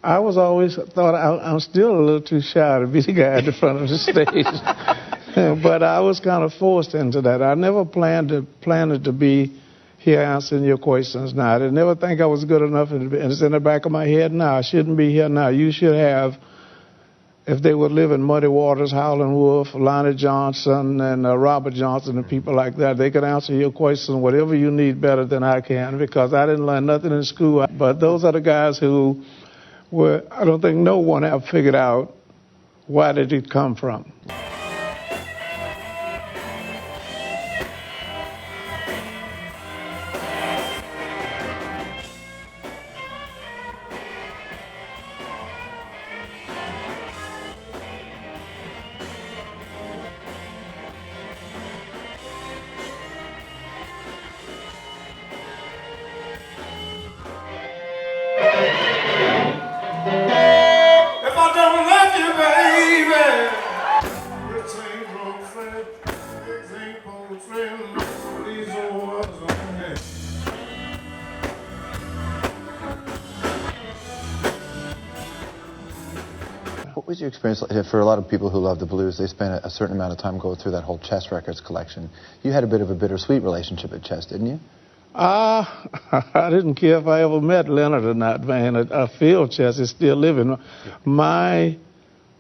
I was always thought I'm still a little too shy to be the guy at the front of the stage. But I was kind of forced into that. I never planned it to be here answering your questions now. I didn't never think I was good enough, and it's in the back of my head now. I shouldn't be here now. You should have, if they would live in Muddy Waters, Howlin' Wolf, Lonnie Johnson, and Robert Johnson, and people like that, they could answer your questions, whatever you need, better than I can, because I didn't learn nothing in school. But those are the guys who were, I don't think no one ever figured out where did it come from. What was your experience like? For a lot of people who love the blues, they spend a certain amount of time going through that whole Chess Records collection. You had a bit of a bittersweet relationship with Chess, didn't you? I didn't care if I ever met Leonard or not, man. I feel Chess is still living. My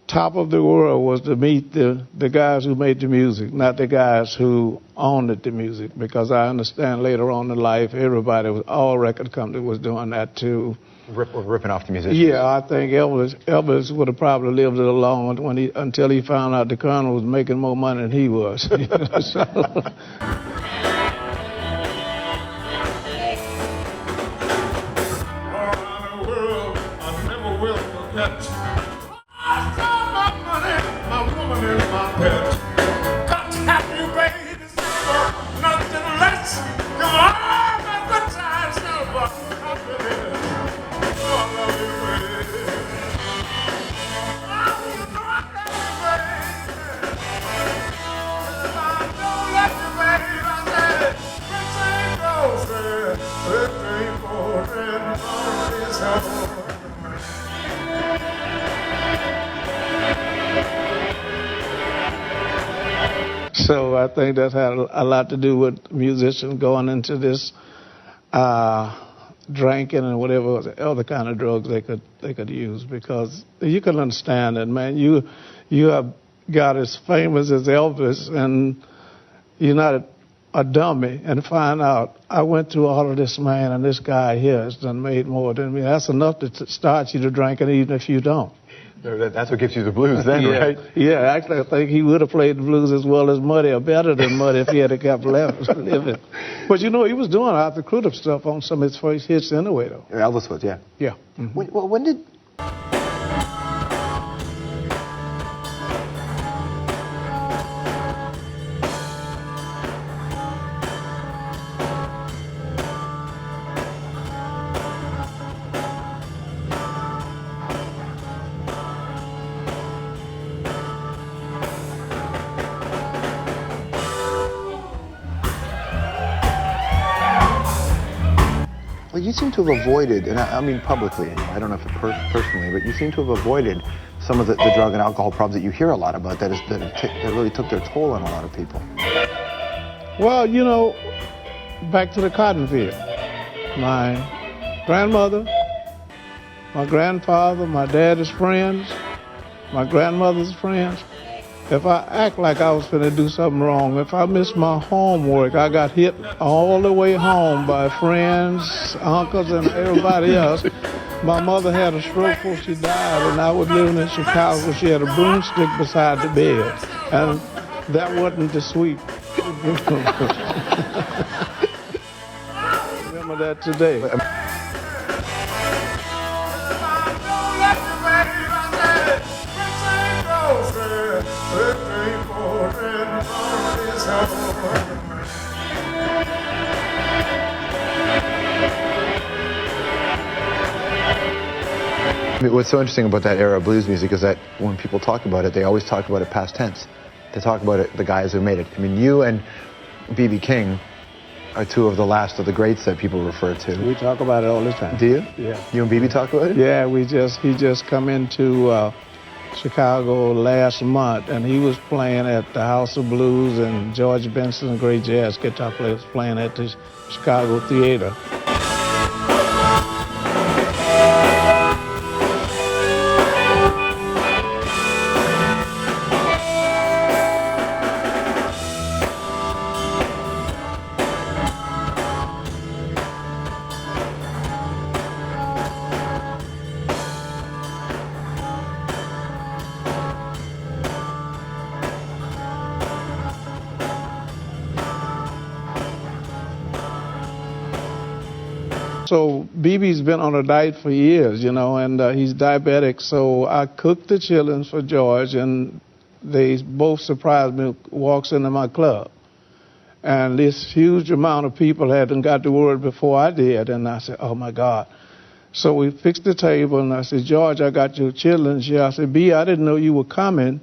top of the world was to meet the guys who made the music, not the guys who owned the music, because I understand later on in life, all record companies was doing that too. Ripping off the musicians. Yeah, I think Elvis would have probably lived it alone until he found out the Colonel was making more money than he was. So. So I think that's had a lot to do with musicians going into this drinking and whatever other kind of drugs they could use, because you can understand it, man. You have got as famous as Elvis, and you're not a dummy, and find out I went through all of this, man, and this guy here has done made more than me. That's enough to start you to drinking, even if you don't. That's what gives you the blues then, yeah, right? Yeah, actually, I think he would have played the blues as well as Muddy, or better than Muddy, if he had kept living. But you know, he was doing Arthur Crudup stuff on some of his first hits anyway, though. Elvis was, yeah. Yeah. Mm-hmm. When did... Well, you seem to have avoided, and I mean publicly, I don't know if personally, but you seem to have avoided some of the drug and alcohol problems that you hear a lot about that really took their toll on a lot of people. Well, you know, back to the cotton field. My grandmother, my grandfather, my daddy's friends, my grandmother's friends. If I act like I was finna do something wrong, if I missed my homework, I got hit all the way home by friends, uncles, and everybody else. My mother had a stroke before she died, and I was living in Chicago. She had a broomstick beside the bed, and that wasn't the sweet. Remember that today. What's so interesting about that era of blues music is that when people talk about it, they always talk about it past tense. They talk about it, the guys who made it. I mean, you and B.B. King are two of the last of the greats that people refer to. We talk about it all the time. Do you? Yeah. You and BB talk about it? Yeah, he just come into Chicago last month, and he was playing at the House of Blues, and George Benson, a great jazz guitar player, was playing at the Chicago Theater. So BB's been on a diet for years, you know, and he's diabetic. So I cooked the chillins for George, and they both surprised me. Walks into my club, and this huge amount of people hadn't got the word before I did, and I said, "Oh my God!" So we fixed the table, and I said, "George, I got your chillins here." I said, "B, I didn't know you were coming,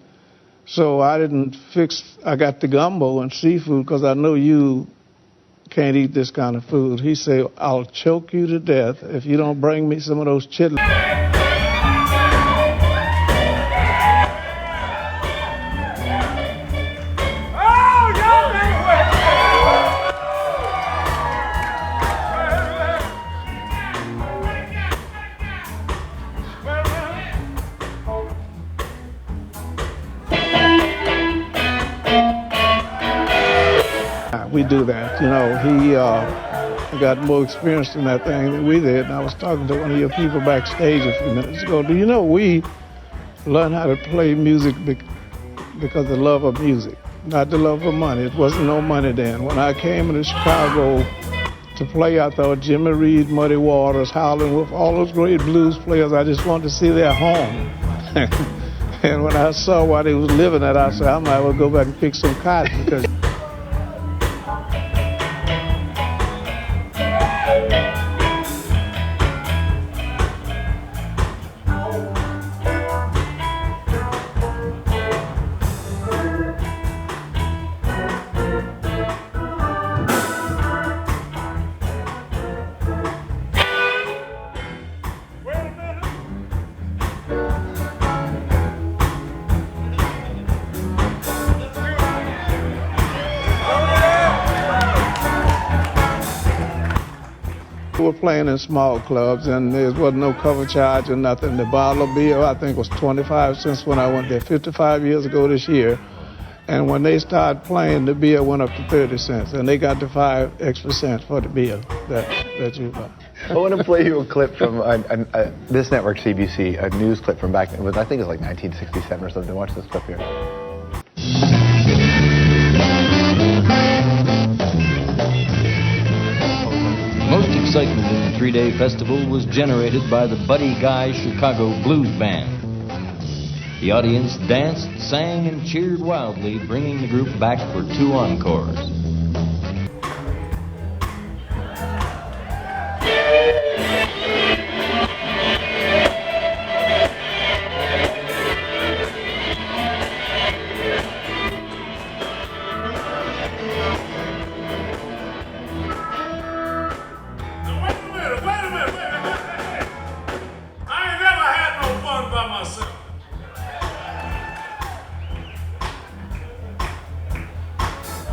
so I didn't fix. I got the gumbo and seafood because I know you can't eat this kind of food." He said, "I'll choke you to death if you don't bring me some of those chitlins." We do that, you know. He got more experience in that thing than we did. And I was talking to one of your people backstage a few minutes ago. Do you know we learned how to play music because of the love of music, not the love of money. It wasn't no money then. When I came into Chicago to play, I thought Jimmy Reed, Muddy Waters, Howlin' Wolf, all those great blues players, I just wanted to see their home. And when I saw what they was living at, I said, I might well go back and pick some cotton, because we were playing in small clubs, and there wasn't no cover charge or nothing. The bottle of beer, I think, was 25 cents when I went there 55 years ago this year. And when they started playing, the beer went up to 30 cents, and they got the 5 extra cents for the beer that you buy. I want to play you a clip from this network, CBC, a news clip from back, I think it was like 1967 or something. Watch this clip here. Most excitement in the 3-day festival was generated by the Buddy Guy Chicago Blues Band. The audience danced, sang, and cheered wildly, bringing the group back for 2 encores.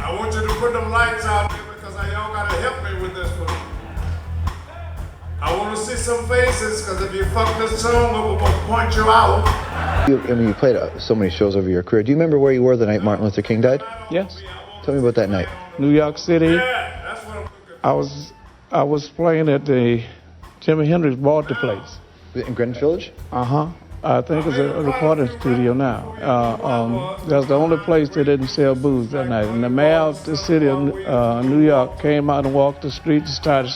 I want you to put them lights out there because y'all gotta help me with this one. I want to see some faces because if you fuck this song up, we're gonna point you out. You played so many shows over your career. Do you remember where you were the night Martin Luther King died? Yes. Tell me about that night. New York City. Yeah, that's what I'm looking for. I was playing at the Jimi Hendrix bought the place. In Greenwich Village? Uh-huh. I think it's a recording studio now. That's the only place that didn't sell booze that night. And the mayor of the city of New York came out and walked the streets and started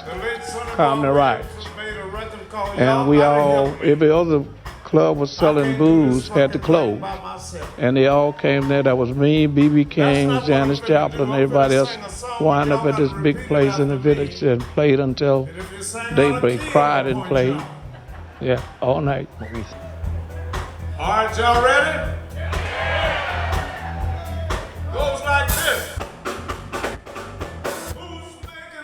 calming the riots. And we all, every other club was selling booze, had to close. And they all came there. That was me, B.B. King, Janis Joplin, and everybody else wound up at this big place in the village and played until daybreak, cried and played. Yeah, all night. All right, y'all ready? Goes like this. Who's making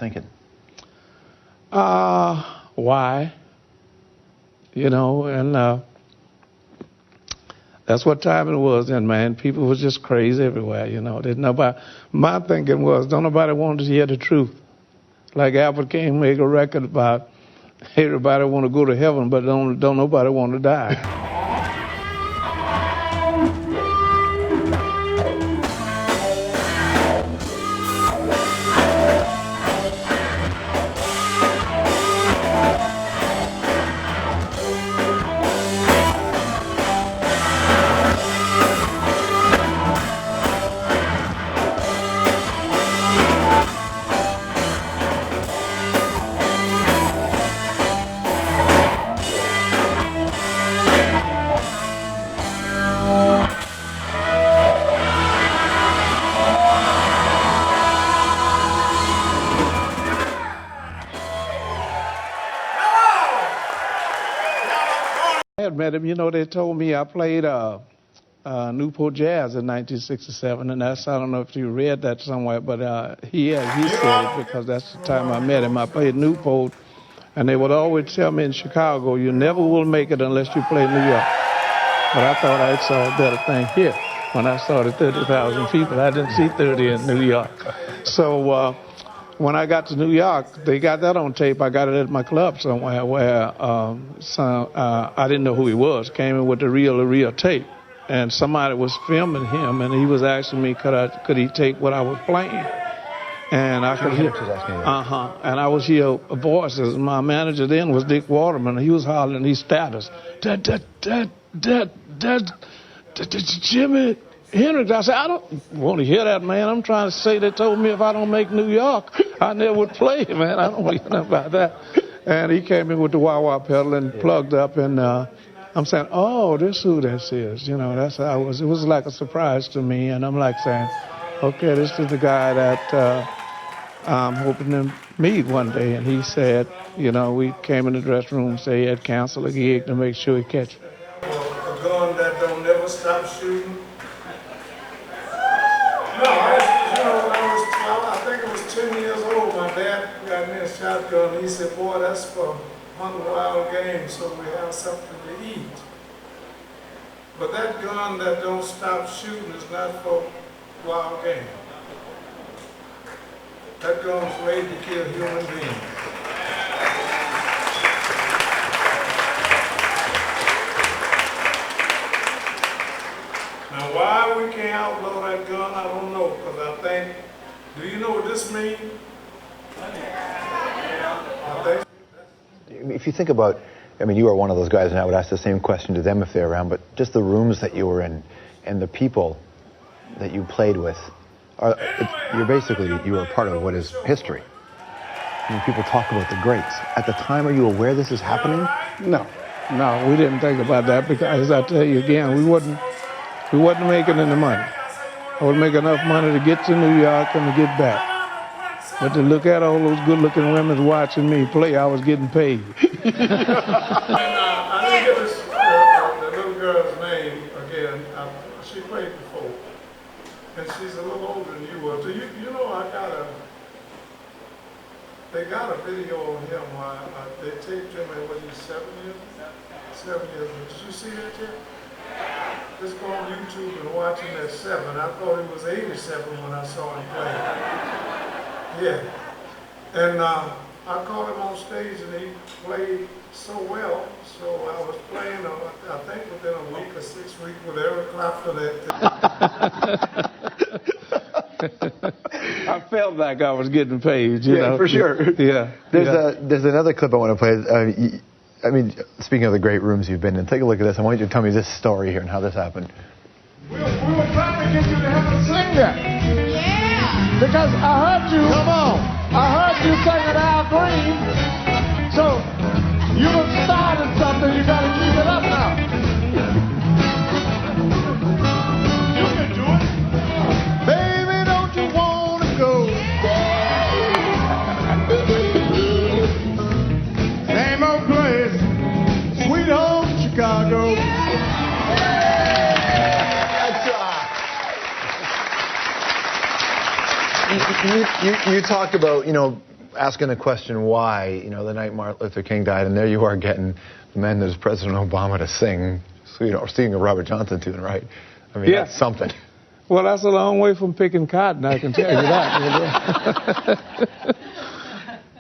thinking? Why? You know, and that's what time it was then, man. People was just crazy everywhere, you know. There's nobody. My thinking was, don't nobody want to hear the truth. Like Albert King made a record about everybody want to go to heaven, but don't nobody want to die. I had met him, you know, they told me I played Newport Jazz in 1967, and I don't know if you read that somewhere, but he said it because that's the time I met him. I played Newport, and they would always tell me in Chicago, you never will make it unless you play New York. But I thought I saw a better thing here. When I started 30,000 people, I didn't see 30 in New York. So when I got to New York, they got that on tape. I got it at my club somewhere where I didn't know who he was. Came in with the reel tape, and somebody was filming him, and he was asking me could he take what I was playing, and I could hear. And I was hear voices. My manager then was Dick Waterman. He was hollering these status. Jimmy Hendrix. I said, I don't want to hear that, man. I'm trying to say they told me if I don't make New York, I never would play, man. I don't want to hear nothing about that. And he came in with the wah-wah pedal and plugged up, and I'm saying, oh, this who this is. You know, that's how I was. It was like a surprise to me, and I'm like saying, okay, this is the guy that I'm hoping to meet one day. And he said, you know, we came in the dressing room, say he had canceled a gig to make sure he catch it. A gun that don't never stop shooting. No, when I was 12, I think it was 10 years old, my dad got me a shotgun. He said, boy, that's for hunting wild game, so we have something to eat. But that gun that don't stop shooting is not for wild game. That gun's made to kill human beings. Now, why we can't outlaw that gun, I don't know, because I think, do you know what this means? If you think about, I mean, you are one of those guys, and I would ask the same question to them if they're around, but just the rooms that you were in and the people that you played with, you are part of what is history. I mean, people talk about the greats. At the time, are you aware this is happening? No, we didn't think about that because, as I tell you again, we wasn't making any money. I would make enough money to get to New York and to get back. But to look at all those good-looking women watching me play, I was getting paid. I didn't get the little girl's name again. She played before, and she's a little older than you were. So you know, they got a video on him. They taped him at, what, he's 7 years? 7 years. Did you see that yet? Just go on YouTube and watch him at 7. I thought he was 87 when I saw him play. Yeah. And I caught him on stage and he played so well. So I was playing, I think within a week or 6 weeks with Eric Clapton I felt like I was getting paid, you know. For sure. Yeah. There's another clip I want to play. I mean, speaking of the great rooms you've been in, take a look at this. I want you to tell me this story here and how this happened. We were trying to get you to have to sing that. Yeah. Because I heard you. Come on. I heard you singing Al Green. So you done started something. You got to keep it up now. You can do it. Baby, don't you want to go? Same old place. Sweet home Chicago. You talk about, you know, asking the question why, you know, the night Martin Luther King died, and there you are getting the man that is President Obama to sing, so, you know, or singing a Robert Johnson tune, right? I mean, Yeah. that's something. Well, that's a long way from picking cotton, I can tell you that.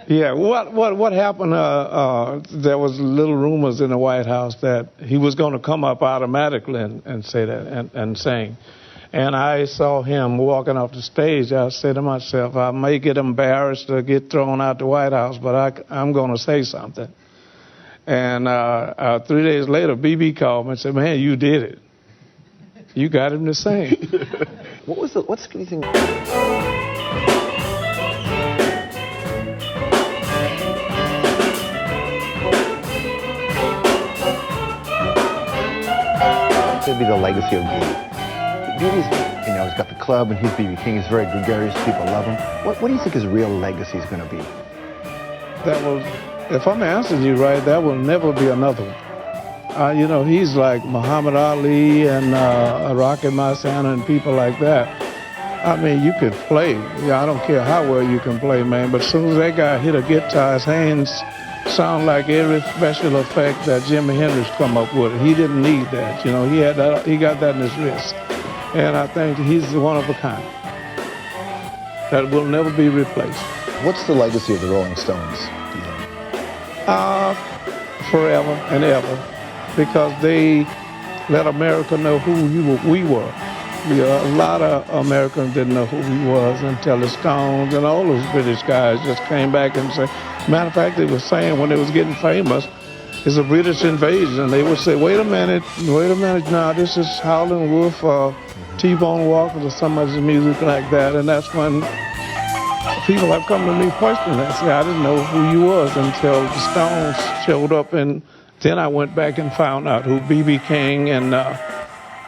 Yeah, what happened, there was little rumors in the White House that he was going to come up automatically and say that and sing. And I saw him walking off the stage. I said to myself, I may get embarrassed or get thrown out the White House, but I'm going to say something. And 3 days later, BB called me and said, man, you did it. You got him to sing. What's the thing? It'd be the legacy of BB. BB's, you know, he's got the club and he's BB King. He's very gregarious. People love him. What do you think his real legacy is going to be? That will, if I'm answering you right, that will never be another one. You know, he's like Muhammad Ali and Rocky Marciano and people like that. I mean, you could play. Yeah, I don't care how well you can play, man, but as soon as that guy hit a guitar, his hands sound like every special effect that Jimi Hendrix come up with. He didn't need that. You know, he had that, he got that in his wrist. And I think he's one of a kind that will never be replaced. What's the legacy of the Rolling Stones, do you think? Forever and ever, because they let America know who we were. A lot of Americans didn't know who he was until the Stones and all those British guys just came back and said, matter of fact, they were saying when they was getting famous, it's a British invasion. They would say, wait a minute, now this is Howlin' Wolf or T-Bone Walker or some of the music like that. And that's when people have come to me questioning that. Say, I didn't know who you was until the Stones showed up, and then I went back and found out who B.B. King and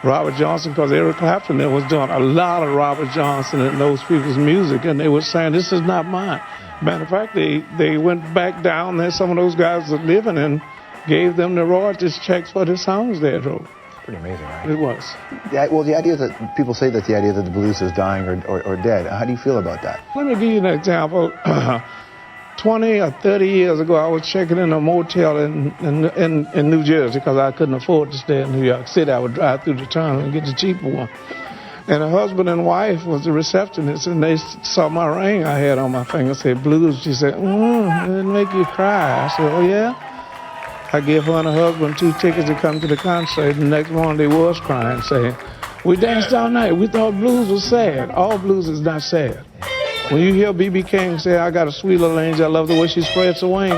Robert Johnson, because Eric Clapton was doing a lot of Robert Johnson and those people's music, and they were saying, this is not mine. Matter of fact, they went back down there, some of those guys were living, and gave them the royalties checks for the songs they wrote. Pretty amazing, right? It was. Yeah, well, the idea that people say that the idea that the blues is dying or dead, how do you feel about that? Let me give you an example. 20 or 30 years ago, I was checking in a motel in New Jersey because I couldn't afford to stay in New York City. I would drive through the tunnel and get the cheaper one. And a husband and wife was the receptionist, and they saw my ring I had on my finger, said blues. She said, it'll make you cry. I said, oh, yeah? I gave her and her husband 2 tickets to come to the concert. The next morning, they was crying, saying, we danced all night. We thought blues was sad. All blues is not sad. When you hear B.B. King say, I got a sweet little angel, I love the way she spreads her wing.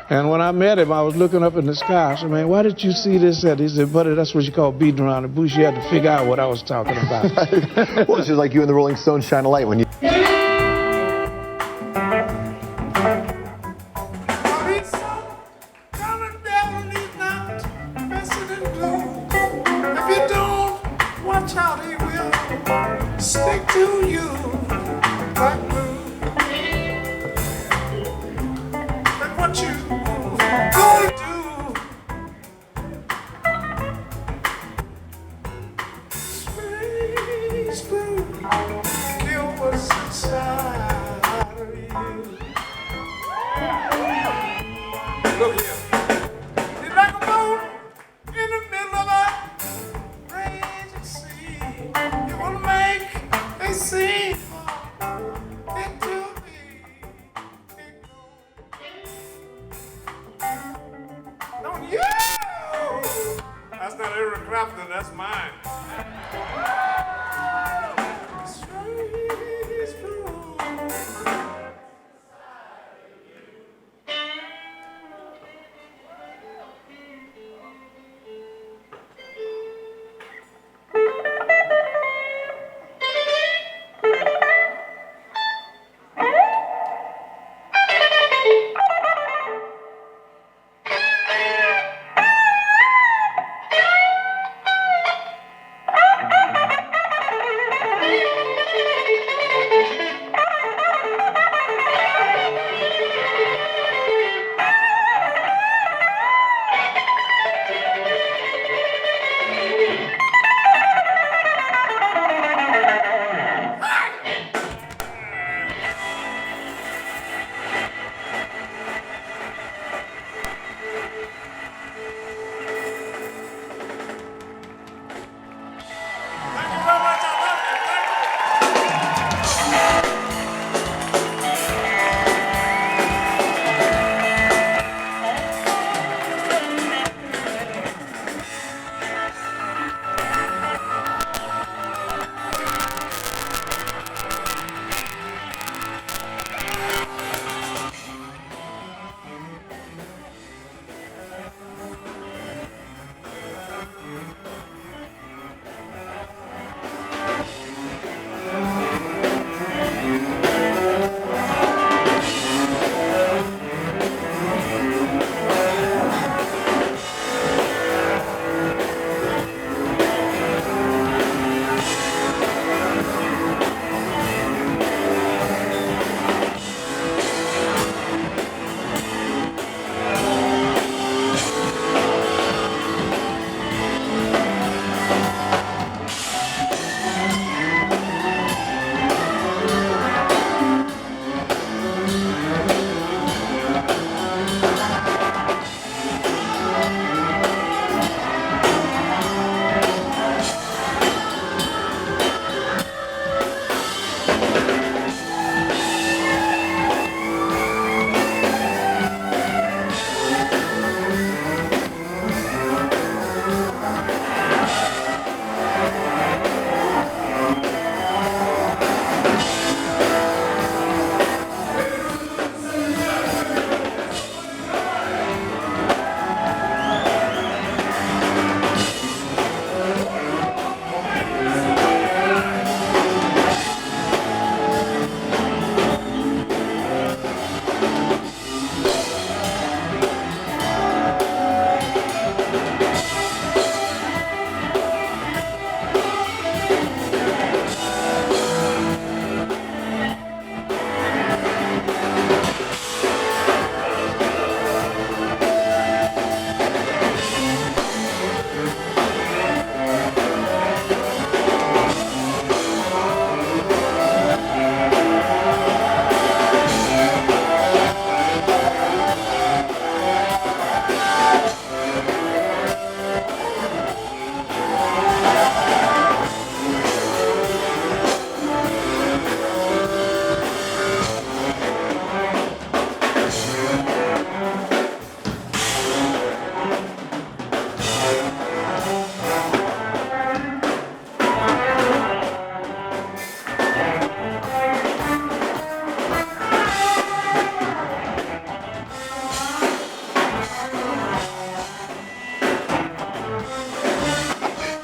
And when I met him, I was looking up in the sky. I said, man, why did you see this at? He said, buddy, that's what you call beating around the bush. You had to figure out what I was talking about. Well, it's just like you and the Rolling Stones shine a light when you... If you don't watch out, he will stick to you like glue. And what you gonna do? Space glue, kill what's inside of you. Look here. It's like a boat in the middle of a raging sea. You wanna make a scene for it to be. Don't you? That's not Eric Clapton, that's mine. Strange blue.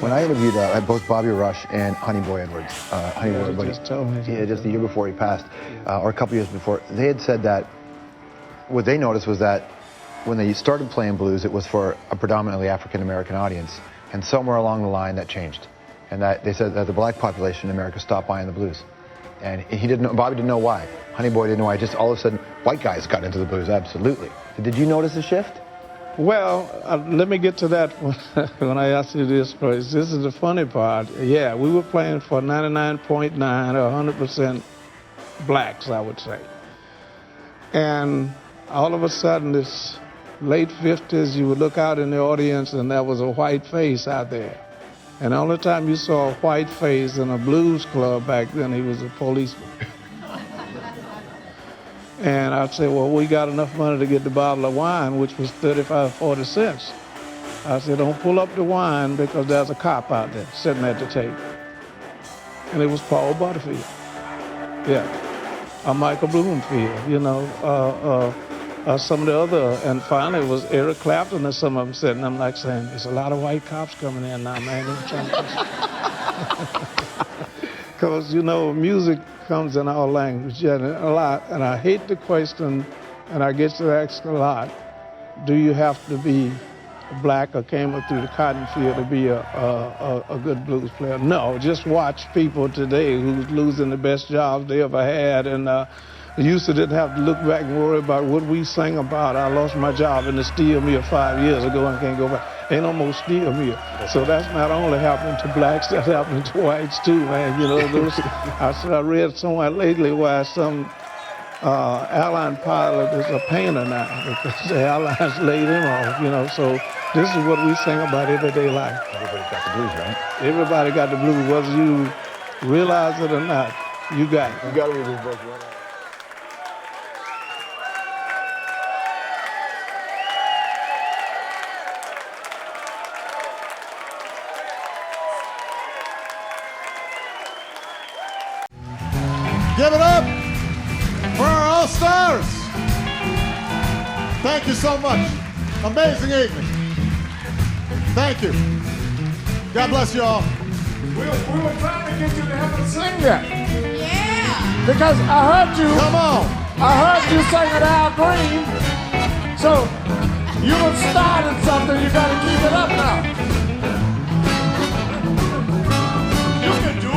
when I interviewed both Bobby Rush and Honey Boy Edwards, Honey Boy Edwards, just told me. yeah, just the year before he passed, or a couple years before, they had said that what they noticed was that when they started playing blues, it was for a predominantly African-American audience, and somewhere along the line that changed, and that they said that the black population in America stopped buying the blues, and he didn't know, Bobby didn't know why. Honey Boy didn't know why. Just all of a sudden, white guys got into the blues. Absolutely. Did you notice a shift? Well, let me get to that when I ask you this first. This is the funny part. Yeah, we were playing for 99.9 or 100% blacks, I would say. And all of a sudden, this late 50s, you would look out in the audience and there was a white face out there. And the only time you saw a white face in a blues club back then, he was a policeman. And I'd say, well, we got enough money to get the bottle of wine, which was 35, 40 cents. I said, don't pull up the wine because there's a cop out there sitting at the table. And it was Paul Butterfield. Yeah. Michael Bloomfield, you know, some of the other, and finally it was Eric Clapton and some of them sitting. I'm like saying, there's a lot of white cops coming in now, man. Because, you know, music comes in all languages, and a lot, and I hate the question, and I get to ask a lot, do you have to be black or came up through the cotton field to be a good blues player? No, just watch people today who's losing the best jobs they ever had, and used to didn't have to look back and worry about what we sang about. I lost my job in the steel mill 5 years ago and can't go back. Ain't no more steel mill. So that's not only happening to blacks, that's happening to whites too, man. You know, those, I read somewhere lately where some airline pilot is a painter now because the airlines laid him off, you know. So this is what we sing about everyday life. Everybody's got the blues, right? Everybody got the blues, whether you realize it or not. You got it. You got to read this book, right? Give it up for our All-Stars. Thank you so much. Amazing evening. Thank you. God bless you all. We were trying to get you to help us sing that. Yeah. Because I heard you. Come on. I heard you singing Al Green. So you done started something. You got to keep it up now. You can do it.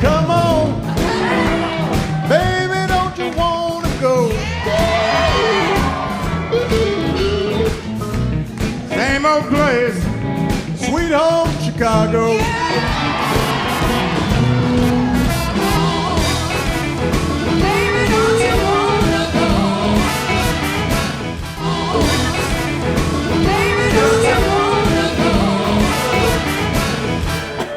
Come on. Baby, don't you want to go? Same old place. Sweet home Chicago.